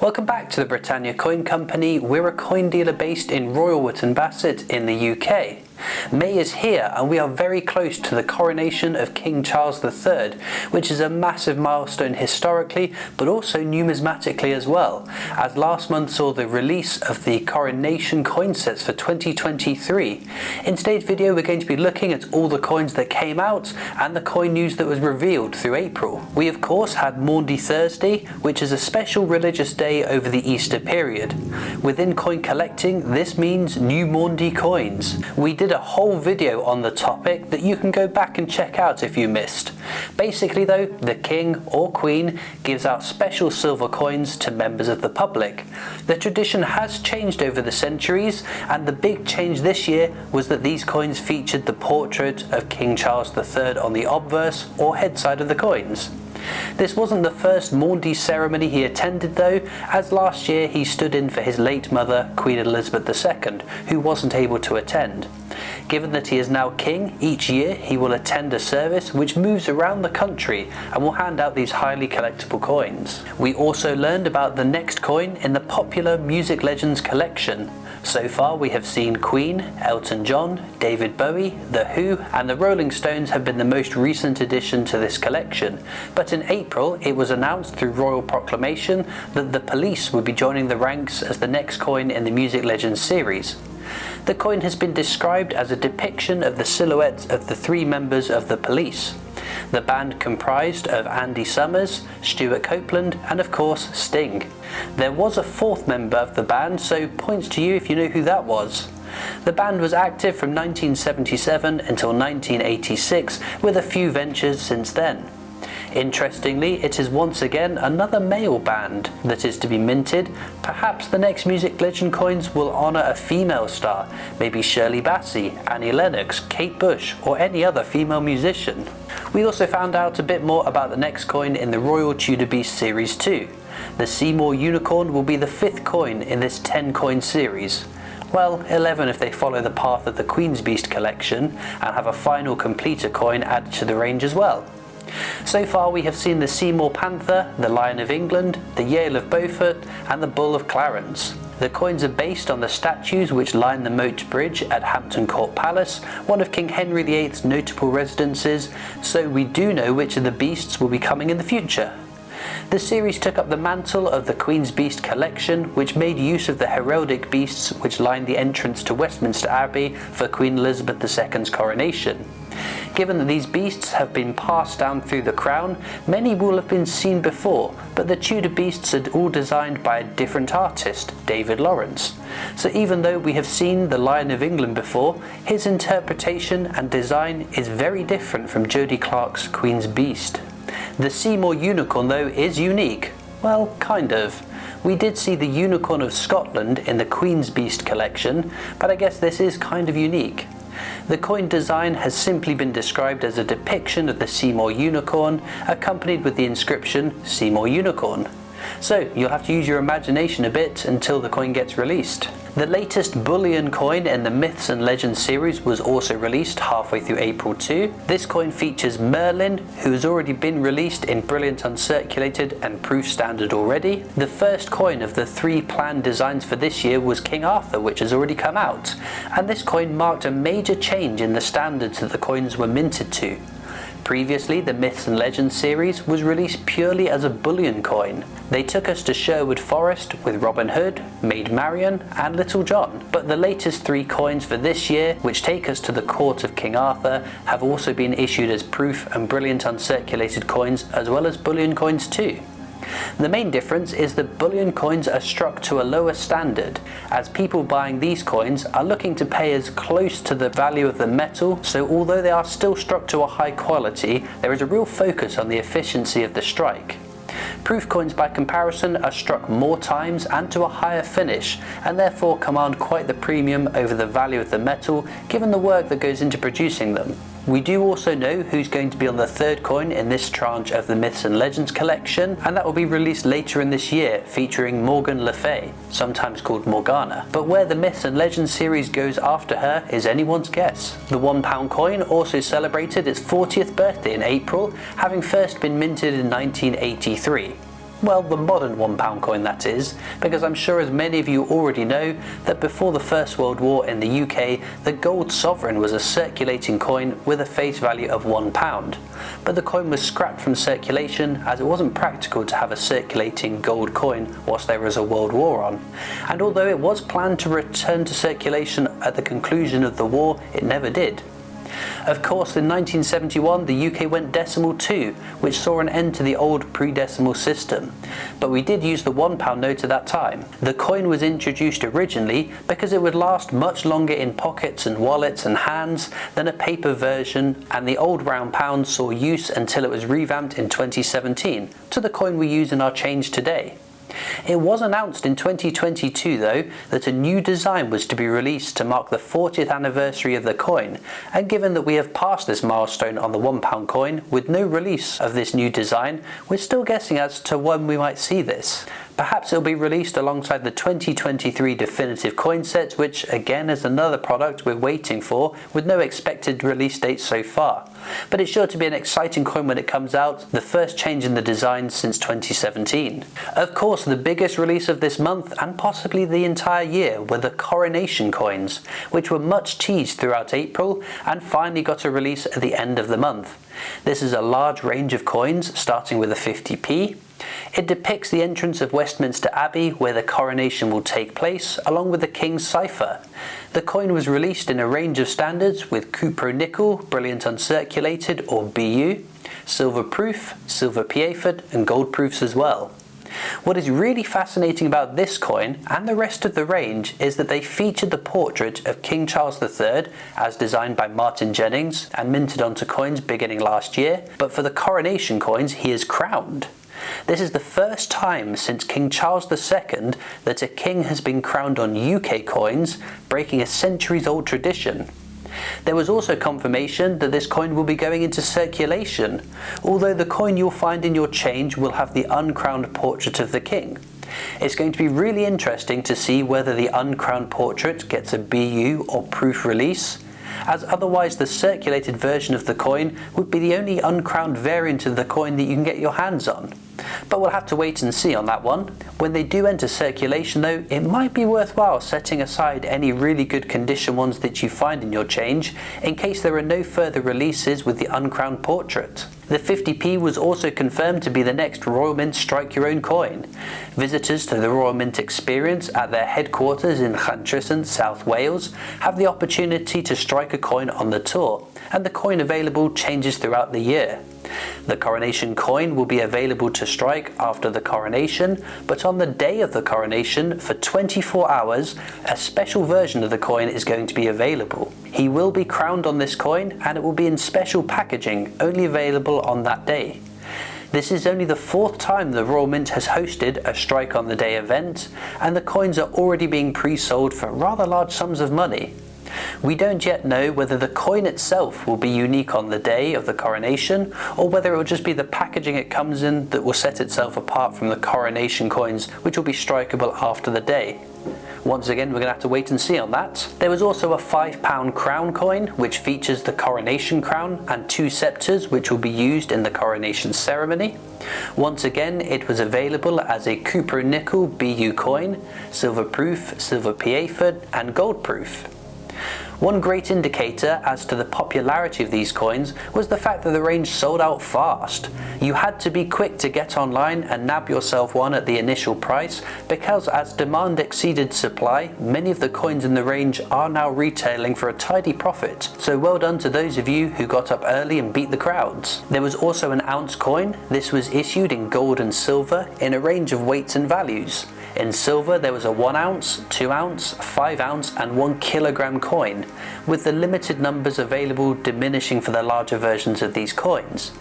Welcome back to the Britannia Coin Company. We're a coin dealer based in Royal Wootton Bassett in the UK. May is here and we are very close to the coronation of King Charles III, which is a massive milestone historically but also numismatically as well, as last month saw the release of the Coronation coin sets for 2023. In today's video we're going to be looking at all the coins that came out and the coin news that was revealed through April. We of course had Maundy Thursday, which is a special religious day over the Easter period. Within coin collecting, this means new Maundy coins. We did a whole video on the topic that you can go back and check out if you missed. Basically though, the King or Queen gives out special silver coins to members of the public. The tradition has changed over the centuries, and the big change this year was that these coins featured the portrait of King Charles III on the obverse or head side of the coins. This wasn't the first Maundy ceremony he attended though, as last year he stood in for his late mother, Queen Elizabeth II, who wasn't able to attend. Given that he is now king, each year he will attend a service which moves around the country and will hand out these highly collectible coins. We also learned about the next coin in the popular Music Legends collection. So far we have seen Queen, Elton John, David Bowie, The Who and the Rolling Stones have been the most recent addition to this collection, but in April it was announced through royal proclamation that the Police would be joining the ranks as the next coin in the Music Legends series. The coin has been described as a depiction of the silhouettes of the three members of the Police. The band comprised of Andy Summers, Stuart Copeland and of course Sting. There was a fourth member of the band, so points to you if you know who that was. The band was active from 1977 until 1986, with a few ventures since then. Interestingly, it is once again another male band that is to be minted. Perhaps the next Music Legend coins will honour a female star, maybe Shirley Bassey, Annie Lennox, Kate Bush or any other female musician. We also found out a bit more about the next coin in the Royal Tudor Beast Series 2. The Seymour Unicorn will be the fifth coin in this 10 coin series. Well, 11 if they follow the path of the Queen's Beast collection and have a final completer coin added to the range as well. So far we have seen the Seymour Panther, the Lion of England, the Yale of Beaufort and the Bull of Clarence. The coins are based on the statues which line the Moat Bridge at Hampton Court Palace, one of King Henry VIII's notable residences, so we do know which of the beasts will be coming in the future. The series took up the mantle of the Queen's Beast collection, which made use of the heraldic beasts which lined the entrance to Westminster Abbey for Queen Elizabeth II's coronation. Given that these beasts have been passed down through the crown, many will have been seen before, but the Tudor beasts are all designed by a different artist, David Lawrence. So even though we have seen the Lion of England before, his interpretation and design is very different from Jodie Clark's Queen's Beast. The Seymour Unicorn though is unique. Well, kind of. We did see the Unicorn of Scotland in the Queen's Beast collection, but I guess this is kind of unique. The coin design has simply been described as a depiction of the Seymour Unicorn, accompanied with the inscription Seymour Unicorn. So you'll have to use your imagination a bit until the coin gets released. The latest bullion coin in the Myths and Legends series was also released halfway through April too. This coin features Merlin, who has already been released in Brilliant Uncirculated and Proof Standard already. The first coin of the three planned designs for this year was King Arthur, which has already come out, and this coin marked a major change in the standards that the coins were minted to. Previously, the Myths and Legends series was released purely as a bullion coin. They took us to Sherwood Forest with Robin Hood, Maid Marian and Little John. But the latest three coins for this year, which take us to the court of King Arthur, have also been issued as proof and brilliant uncirculated coins, as well as bullion coins too. The main difference is that bullion coins are struck to a lower standard, as people buying these coins are looking to pay as close to the value of the metal, so although they are still struck to a high quality, there is a real focus on the efficiency of the strike. Proof coins by comparison are struck more times and to a higher finish, and therefore command quite the premium over the value of the metal given the work that goes into producing them. We do also know who's going to be on the third coin in this tranche of the Myths and Legends collection, and that will be released later in this year, featuring Morgan Le Fay, sometimes called Morgana. But where the Myths and Legends series goes after her is anyone's guess. The £1 coin also celebrated its 40th birthday in April, having first been minted in 1983. Well, the modern £1 coin that is, because I'm sure as many of you already know that before the First World War in the UK, the gold sovereign was a circulating coin with a face value of £1. But the coin was scrapped from circulation as it wasn't practical to have a circulating gold coin whilst there was a world war on. And although it was planned to return to circulation at the conclusion of the war, it never did. Of course, in 1971 the UK went decimal too, which saw an end to the old pre-decimal system, but we did use the £1 note at that time. The coin was introduced originally because it would last much longer in pockets and wallets and hands than a paper version, and the old round pound saw use until it was revamped in 2017 to the coin we use in our change today. It was announced in 2022 though that a new design was to be released to mark the 40th anniversary of the coin, and given that we have passed this milestone on the £1 coin with no release of this new design, we're still guessing as to when we might see this. Perhaps it'll be released alongside the 2023 definitive coin set, which again is another product we're waiting for with no expected release date so far. But it's sure to be an exciting coin when it comes out, the first change in the design since 2017. Of course, the biggest release of this month and possibly the entire year were the Coronation coins, which were much teased throughout April and finally got a release at the end of the month. This is a large range of coins starting with a 50p. It depicts the entrance of Westminster Abbey where the coronation will take place, along with the King's cipher. The coin was released in a range of standards with Cupro nickel, brilliant uncirculated or BU, silver proof, silver piaford and gold proofs as well. What is really fascinating about this coin and the rest of the range is that they featured the portrait of King Charles III as designed by Martin Jennings and minted onto coins beginning last year, but for the Coronation coins he is crowned. This is the first time since King Charles II that a king has been crowned on UK coins, breaking a centuries-old tradition. There was also confirmation that this coin will be going into circulation, although the coin you'll find in your change will have the uncrowned portrait of the king. It's going to be really interesting to see whether the uncrowned portrait gets a BU or proof release, as otherwise the circulated version of the coin would be the only uncrowned variant of the coin that you can get your hands on. But we'll have to wait and see on that one. When they do enter circulation though, it might be worthwhile setting aside any really good condition ones that you find in your change, in case there are no further releases with the uncrowned portrait. The 50p was also confirmed to be the next Royal Mint Strike Your Own coin. Visitors to the Royal Mint experience at their headquarters in Llantrisant, South Wales, have the opportunity to strike a coin on the tour, and the coin available changes throughout the year. The Coronation coin will be available to strike after the coronation, but on the day of the coronation, for 24 hours, a special version of the coin is going to be available. He will be crowned on this coin, and it will be in special packaging, only available on that day. This is only the 4th time the Royal Mint has hosted a Strike on the Day event, and the coins are already being pre-sold for rather large sums of money. We don't yet know whether the coin itself will be unique on the day of the coronation, or whether it will just be the packaging it comes in that will set itself apart from the Coronation coins, which will be strikeable after the day. Once again, we're going to have to wait and see on that. There was also a £5 crown coin, which features the Coronation crown and 2 sceptres, which will be used in the coronation ceremony. Once again, it was available as a Cupro nickel BU coin, silver proof, silver piaford and gold proof. One great indicator as to the popularity of these coins was the fact that the range sold out fast. You had to be quick to get online and nab yourself one at the initial price, because as demand exceeded supply, many of the coins in the range are now retailing for a tidy profit. So well done to those of you who got up early and beat the crowds. There was also an ounce coin. This was issued in gold and silver in a range of weights and values. In silver there was a 1 ounce, 2 ounce, 5 ounce and 1 kilogram coin, with the limited numbers available diminishing for the larger versions of these coins.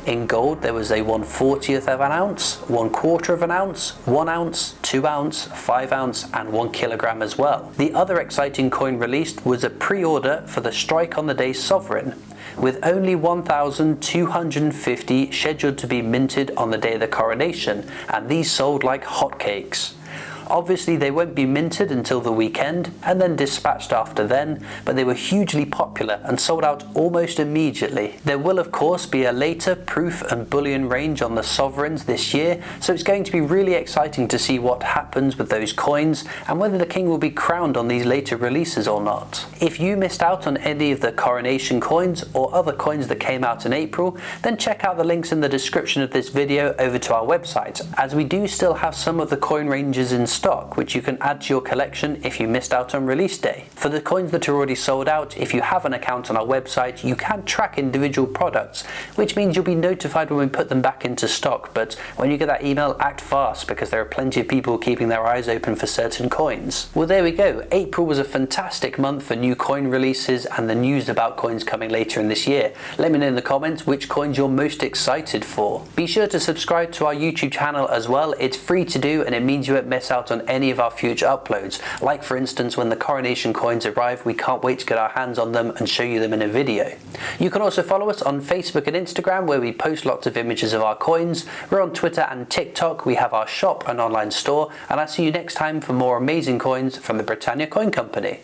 In gold there was a 1/40th of an ounce, 1/4 of an ounce, 1 ounce, 2 ounce, 5 ounce and 1 kilogram as well. The other exciting coin released was a pre-order for the Strike on the Day Sovereign, with only 1,250 scheduled to be minted on the day of the coronation, and these sold like hotcakes. Obviously they won't be minted until the weekend and then dispatched after then, but they were hugely popular and sold out almost immediately. There will of course be a later proof and bullion range on the sovereigns this year, so it's going to be really exciting to see what happens with those coins and whether the king will be crowned on these later releases or not. If you missed out on any of the Coronation coins or other coins that came out in April, then check out the links in the description of this video over to our website, as we do still have some of the coin ranges in stock which you can add to your collection if you missed out on release day. For the coins that are already sold out, if you have an account on our website, you can track individual products, which means you'll be notified when we put them back into stock, but when you get that email, act fast because there are plenty of people keeping their eyes open for certain coins. Well, there we go. April was a fantastic month for new coin releases and the news about coins coming later in this year. Let me know in the comments which coins you're most excited for. Be sure to subscribe to our YouTube channel as well. It's free to do and it means you won't miss out on any of our future uploads. Like for instance, when the Coronation coins arrive, we can't wait to get our hands on them and show you them in a video. You can also follow us on Facebook and Instagram, where we post lots of images of our coins. We're on Twitter and TikTok. We have our shop and online store, and I'll see you next time for more amazing coins from the Britannia Coin Company.